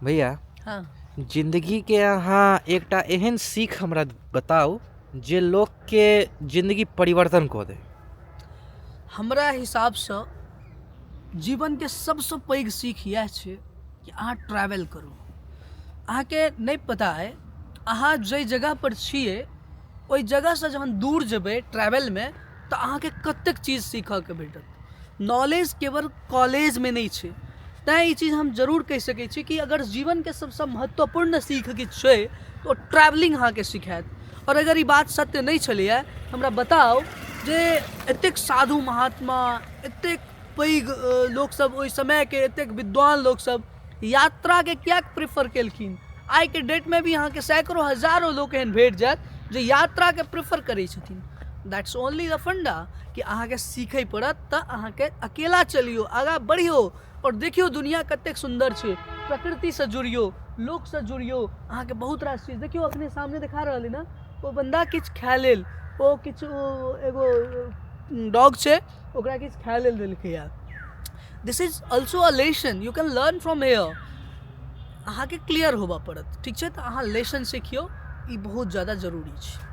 भैया हाँ जिंदगी के अहाँ एकटा एहन सीख हमरा बताउ जे लोग के जिंदगी परिवर्तन कऽ दे। हमरा हिसाबसँ जीवनके सबसँ पैघ सीख इएह छै कि अहाँ ट्रैवल करू। अहाँके नहि पता अइ अहाँ जाहि जगहपर छिए ओहि जगहसँ जहन दूर जेबै ट्रैवलमे तऽ अहाँके कतेक चीज सीखऽके भेटत। नॉलेज केवल कॉलेजमे नहि छै। तैँ ई चीज हम जरूर कहि सकै छी कि अगर जीवनके सबसँ महत्वपूर्ण सीख किछु छै तऽ ओ ट्रैवलिंग अहाँके सिखाएत। और अगर ई बात सत्य नहि छलैए हमरा बताउ जे एतेक साधु महात्मा एतेक पैघ लोकसब ओहि समयके एतेक विद्वान लोकसब यात्राके किएक प्रेफर केलखिन। आइके डेटमे भी अहाँके सैकड़ों हजारों लोक एहन भेट जायत जे यात्राके प्रेफर करै छथिन। दैट्स ओनली द फंडा कि अहाँके सीखै पड़त तऽ अहाँके अकेला चलियौ आगाँ बढ़ियौ और देखियौ दुनिया कतेक सुन्दर छै। प्रकृतिसँ जुड़ियौ लोकसँ जुड़ियौ अहाँके बहुत रास चीज देखियौ अपने सामने देखा रहल अइ ने ओ बंदा किछु खाय लेल ओ किछु एगो डॉग छै ओकरा किछु खाय लेल देलकैए। दिस is also a lesson U can learn from here. अहाँके क्लियर होबऽ पड़त ठीक छै तऽ अहाँ लेसन सीखियौ ई बहुत ज़्यादा जरूरी छै।